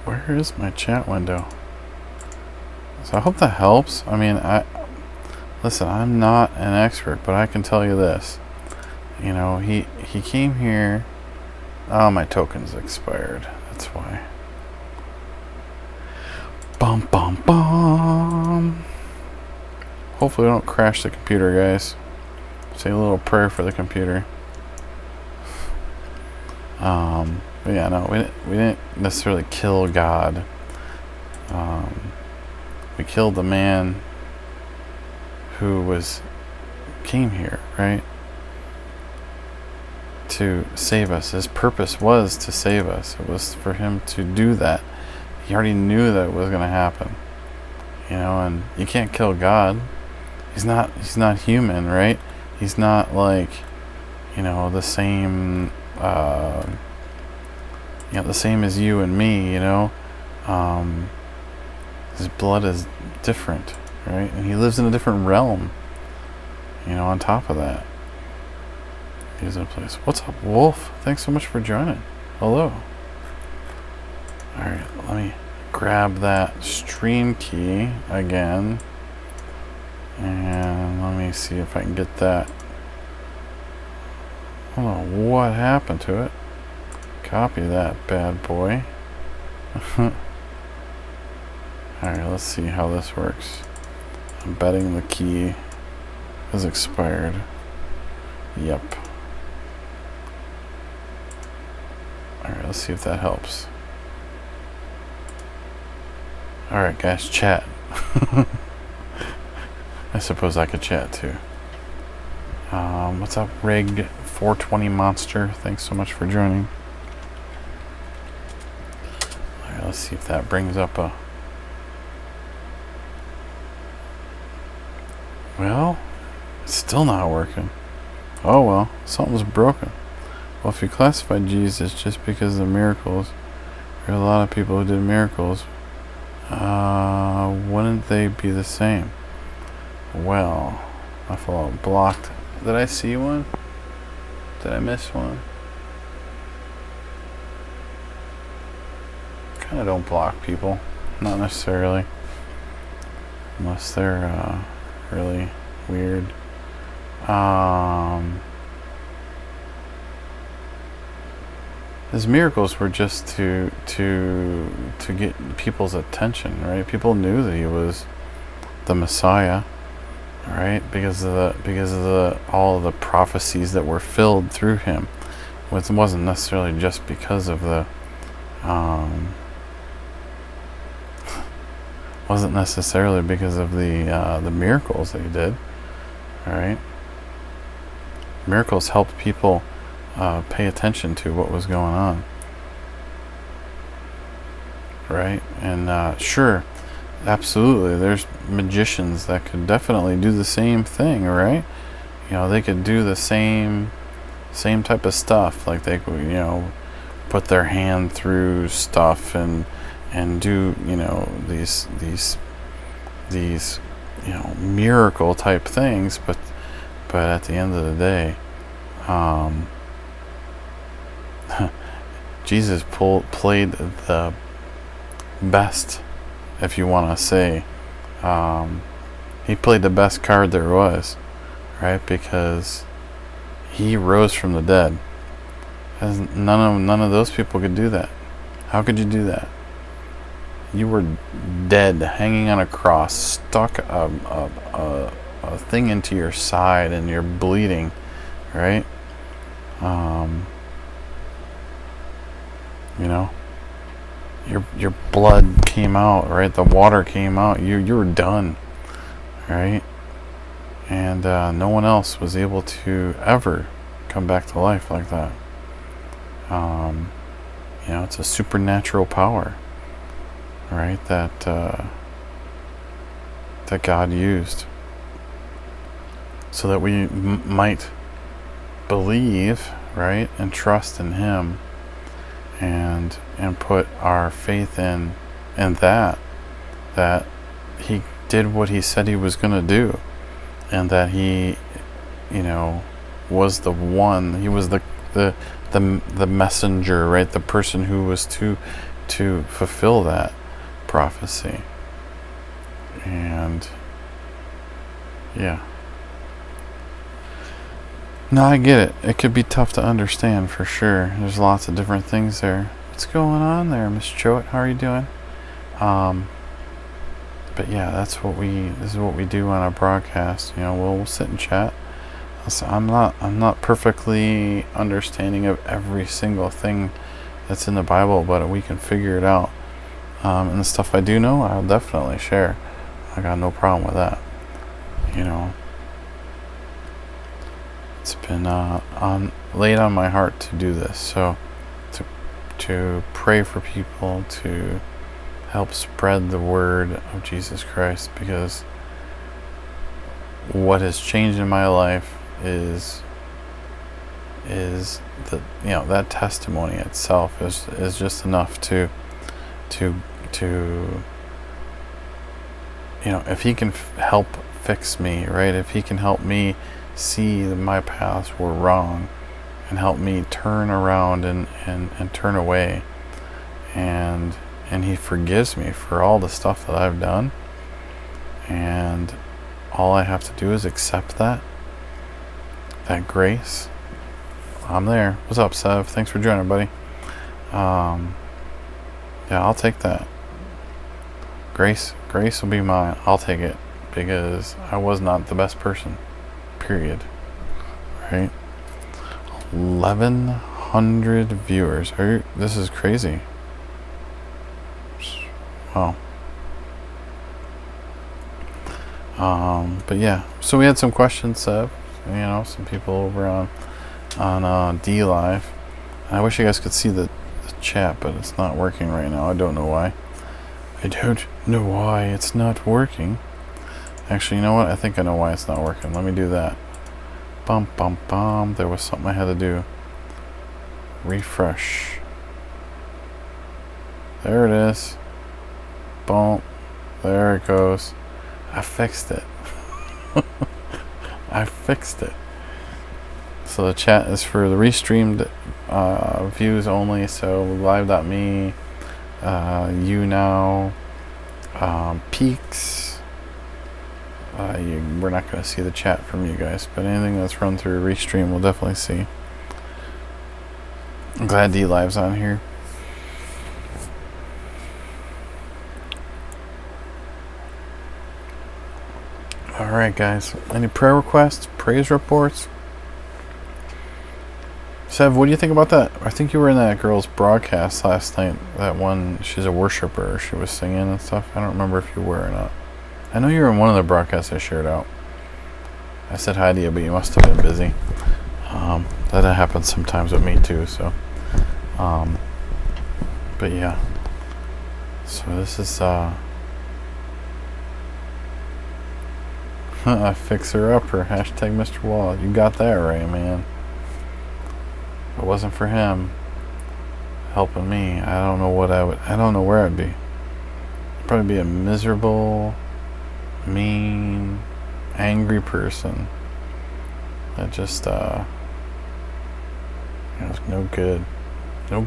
Where is my chat window? So I hope that helps. I mean, listen, I'm not an expert, but I can tell you this. He came here. Oh, my token's expired. That's why. Bum bum bum. Hopefully we don't crash the computer, guys. Say a little prayer for the computer. But yeah, no, we didn't necessarily kill God. We killed the man who came here, right? To save us. His purpose was to save us. It was for him to do that. He already knew that it was going to happen. You know, and you can't kill God. He's not human, right? He's not like, you know, the same the same as you and me, you know. His blood is different, right? And he lives in a different realm, you know, on top of that. He's in a place. What's up, Wolf? Thanks so much for joining. Hello. Alright, let me grab that stream key again. And let me see if I can get that. I don't know what happened to it. Copy that bad boy. Alright, let's see how this works. I'm betting the key has expired. Yep. Alright, let's see if that helps. Alright guys, chat. I suppose I could chat too. What's up, Rig 420 Monster? Thanks so much for joining. Alright, let's see if that brings up a... Well, it's still not working. Oh well, something's broken. Well, if you classify Jesus just because of miracles, there are a lot of people who did miracles, wouldn't they be the same? Well, I feel blocked. Did I see one? Did I miss one? Kinda don't block people. Not necessarily. Unless they're really weird. His miracles were just to get people's attention, right? People knew that he was the Messiah, right? Because of all of the prophecies that were filled through him. It wasn't necessarily just because of the wasn't necessarily because of the miracles that he did. All right, miracles helped people pay attention to what was going on, right? And sure, absolutely, there's magicians that could definitely do the same thing, right? You know, they could do the same type of stuff, like they could, you know, put their hand through stuff and do, you know, these you know, miracle type things, but at the end of the day, Jesus played the best, if you want to say. He played the best card there was, right? Because he rose from the dead. None of those people could do that. How could you do that? You were dead, hanging on a cross, stuck a thing into your side, and you're bleeding, right? You know, your blood came out, right? The water came out. You were done, right? And no one else was able to ever come back to life like that. You know, it's a supernatural power, right? That God used so that we might believe, right, and trust in Him, and put our faith in that He did what He said He was going to do, and that He, you know, was the one. He was the messenger, right? The person who was to fulfill that prophecy. And yeah. No, I get it. It could be tough to understand for sure. There's lots of different things there. What's going on there, Miss Choate? How are you doing? But yeah, this is what we do on our broadcast. You know, we'll sit and chat. So I'm not perfectly understanding of every single thing that's in the Bible, but we can figure it out. And the stuff I do know, I'll definitely share. I got no problem with that. You know, it's been laid on my heart to do this. So to pray for people, to help spread the word of Jesus Christ, because what has changed in my life is that, you know, that testimony itself is just enough to you know, if he can help fix me, right? If he can help me see that my paths were wrong and help me turn around and turn away, and he forgives me for all the stuff that I've done, and all I have to do is accept that grace. I'm there. What's up, Sev? Thanks for joining, buddy. Yeah, I'll take that. Grace will be mine. I'll take it, because I was not the best person. Period. Right? 1,100 viewers. This is crazy. Wow. But yeah, so we had some questions, Sev. You know, some people over on D Live. I wish you guys could see the chat, but it's not working right now. I don't know why. I don't know why it's not working. Actually, you know what? I think I know why it's not working. Let me do that. Bum, bum, bum. There was something I had to do. Refresh. There it is. Boom. There it goes. I fixed it. I fixed it. So the chat is for the restreamed views only. So live.me, YouNow, Peaks. We're not going to see the chat from you guys, but anything that's run through Restream we'll definitely see. I'm glad D Live's on here. Alright, guys. Any prayer requests? Praise reports? Sev, what do you think about that? I think you were in that girl's broadcast last night. That one, she's a worshiper. She was singing and stuff. I don't remember if you were or not. I know you were in one of the broadcasts I shared out. I said hi to you, but you must have been busy. That happens sometimes with me too, so. But yeah. So this is, a fixer-upper. Hashtag Mr. Wall. You got that right, man. If it wasn't for him helping me, I don't know where I'd be. I'd probably be a miserable, mean, angry person that just it's no good. I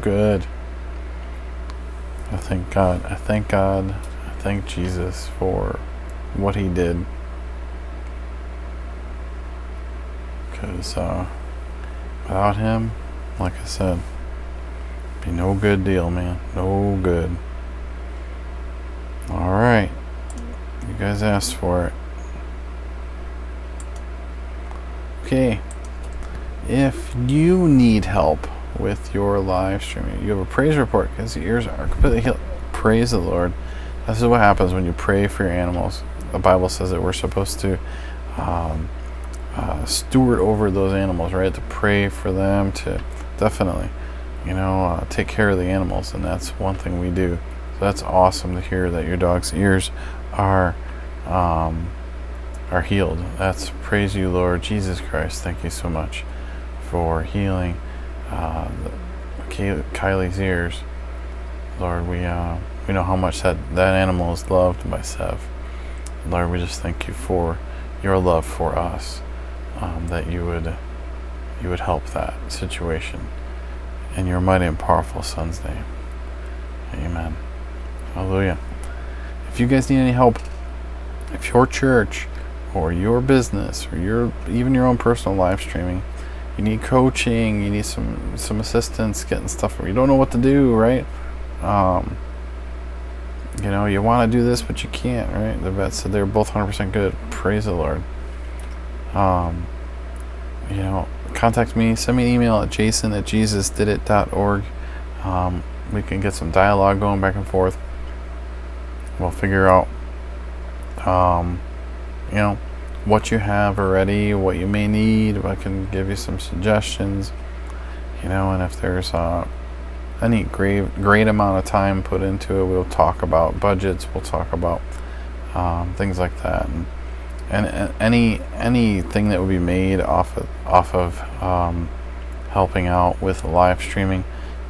thank God. I thank Jesus for what he did, because without him, like I said, be no good deal, man. No good. Alright. You guys asked for it. Okay. If you need help with your live streaming, you have a praise report because your ears are completely healed. Praise the Lord. This is what happens when you pray for your animals. The Bible says that we're supposed to steward over those animals, right? To pray for them, to definitely, take care of the animals, and that's one thing we do. So that's awesome to hear that your dog's ears are healed. That's praise you, Lord Jesus Christ. Thank you so much for healing Kylie's ears, Lord. We know how much that animal is loved by Sev. Lord, we just thank you for your love for us, that you would help that situation in your mighty and powerful Son's name. Amen. Hallelujah. If you guys need any help, if your church or your business or even your own personal live streaming, you need coaching, you need some assistance getting stuff, you don't know what to do, right? You want to do this, but you can't, right? The vet said they were both 100% good. Praise the Lord. contact me. Send me an email at jason@jesusdidit.org. We can get some dialogue going back and forth. We'll figure out, what you have already, what you may need. I can give you some suggestions, and if there's any great amount of time put into it, we'll talk about budgets. We'll talk about things like that, and anything that would be made off of helping out with live streaming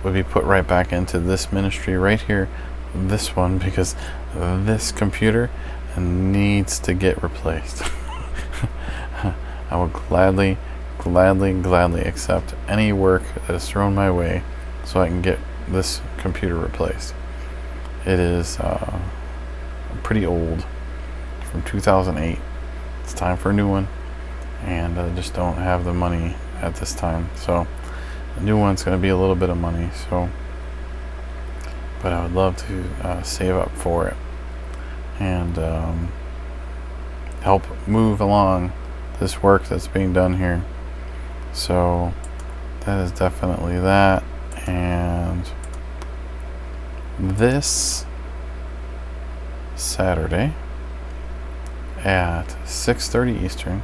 would be put right back into this ministry right here, this one, because this computer needs to get replaced. I will gladly accept any work that is thrown my way so I can get this computer replaced. It is pretty old, from 2008. It's time for a new one, and I just don't have the money at this time. So the new one's going to be a little bit of money. But I would love to save up for it and help move along this work that's being done here. So that is definitely that. And this Saturday at 6:30 Eastern,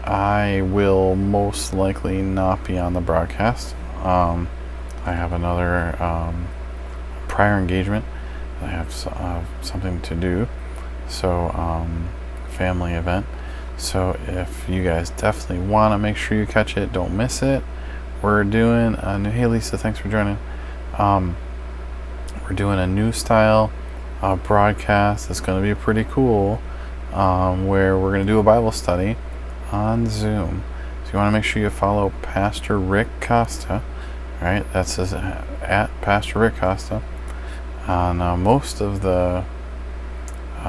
I will most likely not be on the broadcast. I have another prior engagement. I have something to do, so family event. So if you guys definitely want to make sure you catch it, don't miss it. We're doing a new, hey Lisa, thanks for joining. We're doing a new style broadcast. It's going to be pretty cool, where we're going to do a Bible study on Zoom. So you want to make sure you follow Pastor Rick Costa, right? That's at Pastor Rick Costa on most of the.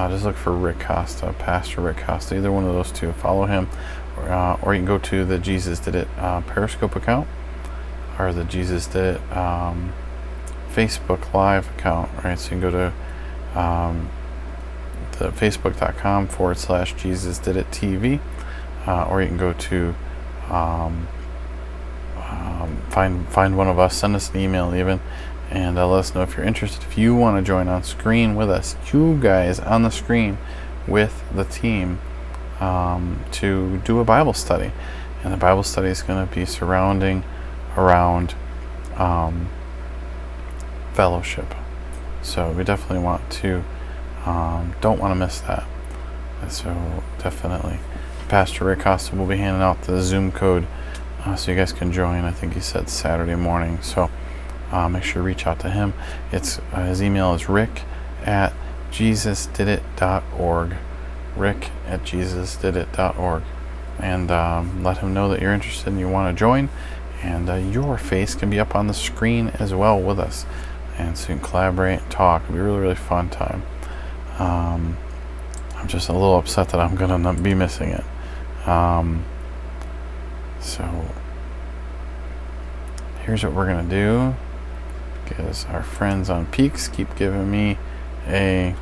Just look for Rick Costa, Pastor Rick Costa, either one of those two. Follow him, or you can go to the Jesus Did It Periscope account, or the Jesus Did It Facebook Live account, right? So you can go to the facebook.com/Jesus Did It TV, or you can go to find one of us, send us an email even, and let us know if you're interested. If you want to join on screen with us, you guys on the screen with the team, to do a Bible study. And the Bible study is going to be surrounding around fellowship. So we definitely want to, don't want to miss that. So definitely, Pastor Rick Costa will be handing out the Zoom code, so you guys can join. I think he said Saturday morning. So make sure to reach out to him. It's his email is rick@jesusdidit.org. rick@jesusdidit.org, and let him know that you're interested and you want to join, and your face can be up on the screen as well with us, and so you can collaborate and talk. It'll be a really fun time. I'm just a little upset that I'm gonna be missing it. So here's what we're gonna do, because our friends on Peaks keep giving me they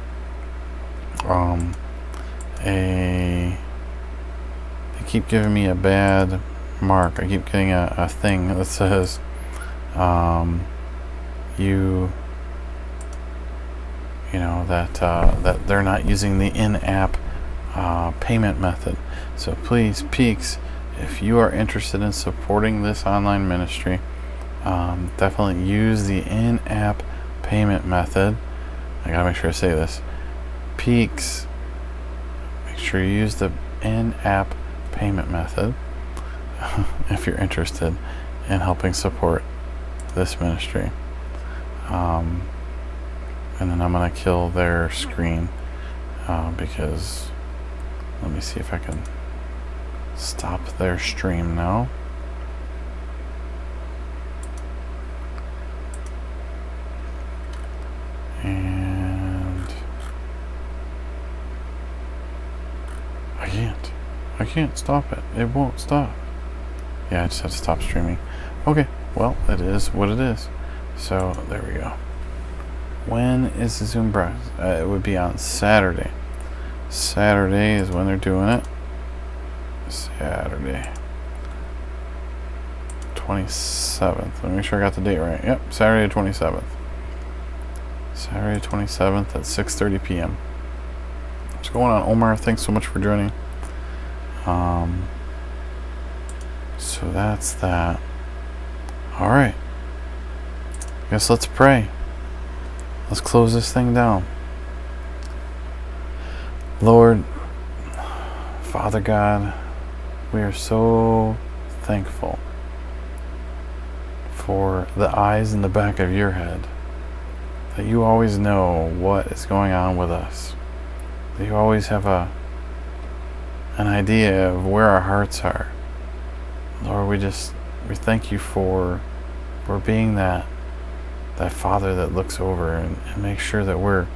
keep giving me a bad mark. I keep getting a thing that says that they're not using the in-app payment method. So please, Peaks, if you are interested in supporting this online ministry, definitely use the in-app payment method. I gotta make sure I say this. Peaks, make sure you use the in-app payment method if you're interested in helping support this ministry. And then I'm gonna kill their screen, because let me see if I can stop their stream now. And I can't stop it. It won't stop. Yeah, I just have to stop streaming. Okay, well, it is what it is. So there we go. When is the Zoom broadcast? It would be on Saturday. Saturday is when they're doing it. Saturday. 27th. Let me make sure I got the date right. Yep, Saturday 27th. Saturday 27th at 6:30 p.m. What's going on, Omar? Thanks so much for joining. So that's that. All right. Guess let's pray. Let's close this thing down. Lord, Father God, we are so thankful for the eyes in the back of your head, that you always know what is going on with us, that you always have an idea of where our hearts are. Lord, we thank you for being that Father that looks over and makes sure that we're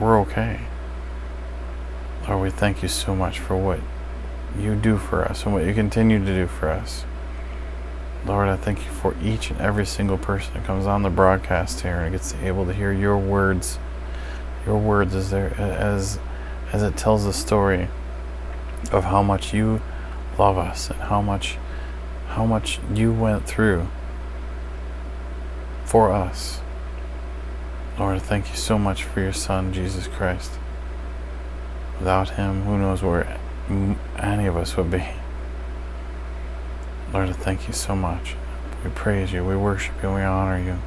okay. Lord, we thank you so much for what you do for us and what you continue to do for us. Lord, I thank you for each and every single person that comes on the broadcast here and gets able to hear your words as it tells the story of how much you love us and how much you went through for us. Lord, I thank you so much for your Son, Jesus Christ. Without him, who knows where any of us would be. Lord, I thank you so much. We praise you, we worship you, we honor you.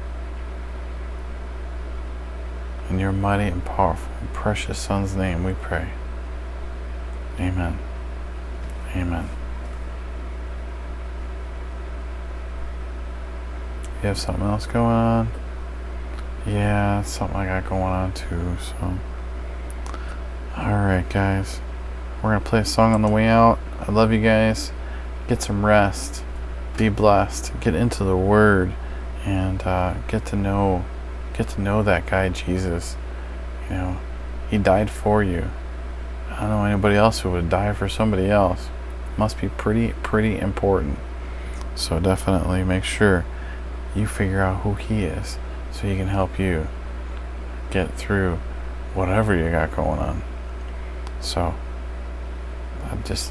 In your mighty and powerful and precious Son's name we pray. Amen. Amen. You have something else going on? Yeah, it's something I got going on too, so. Alright guys, we're going to play a song on the way out. I love you guys. Get some rest. Be blessed. Get into the Word and get to know that guy Jesus. You know, he died for you. I don't know anybody else who would die for somebody else. Must be pretty important. So definitely make sure you figure out who he is so he can help you get through whatever you got going on. So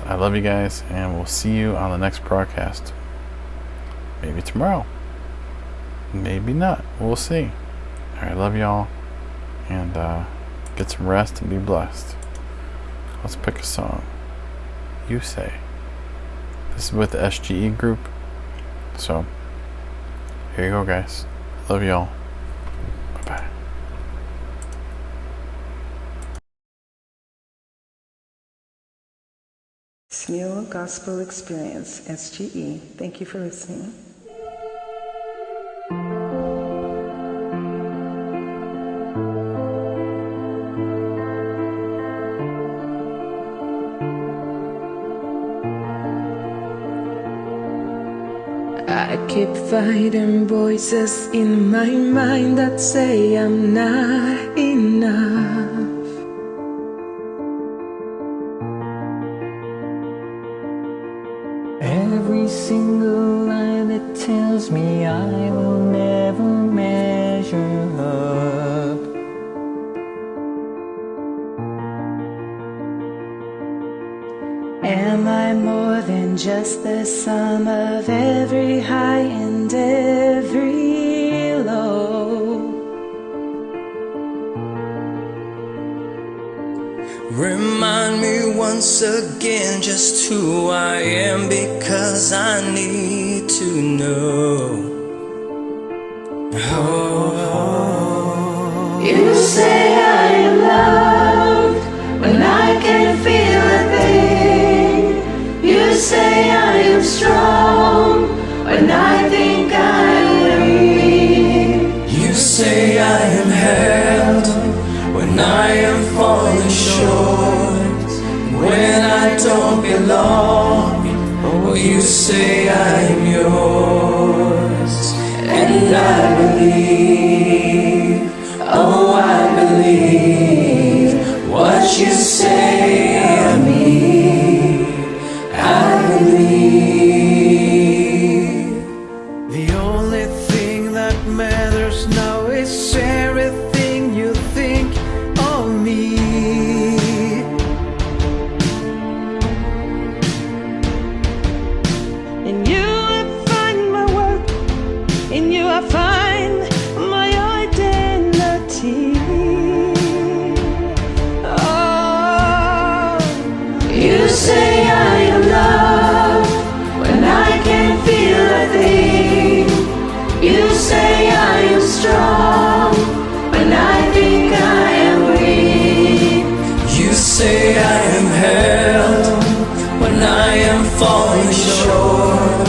I love you guys, and we'll see you on the next broadcast. Maybe tomorrow, maybe not, we'll see. Alright, love y'all, and get some rest and be blessed. Let's pick a song. You Say. This is with the SGE group, so here you go guys. Love y'all. Bye-bye. Smule Gospel Experience, SGE. Thank you for listening. I keep fighting voices in my mind that say I'm not enough. Every single lie that tells me I will never measure up. Am I more than just the sum of every high and every low? Remind me once again just who I am, because I need to know. Oh. You say I am loved when I can't feel a thing. You say I am strong when I think I am weak. You say I am held when I am falling short, when I don't belong. Oh, you say I am yours, and I believe, oh I believe what you say of me. I believe. The only thing that matters now is everything you think of me. And you will find my way. say I am loved when I can't feel a thing. You say I am strong when I think I am weak. You say I am held when I am falling short,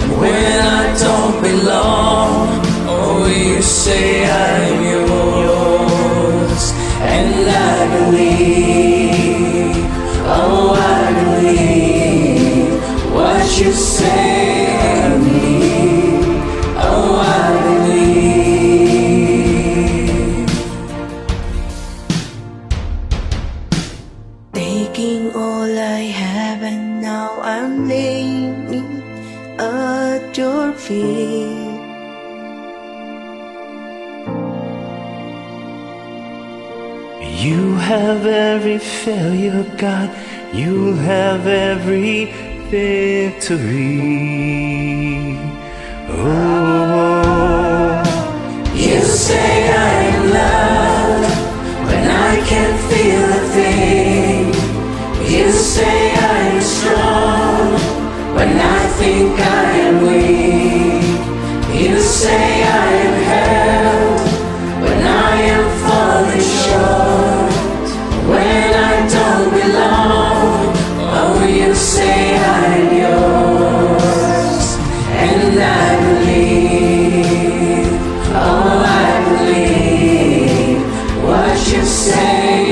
and when I don't belong. Oh, you say I am yours, and I believe. Oh, I believe what you say of me. Oh, I believe. Taking all I have and now I'm laying it at your feet. You have every failure, God. You'll have every victory. Oh, You say I am loved when I can't feel a thing. You say I am strong when I think I am weak. You say I am held when I am falling short, when I don't belong. Oh, you say I am yours, and I believe. Oh, I believe what you say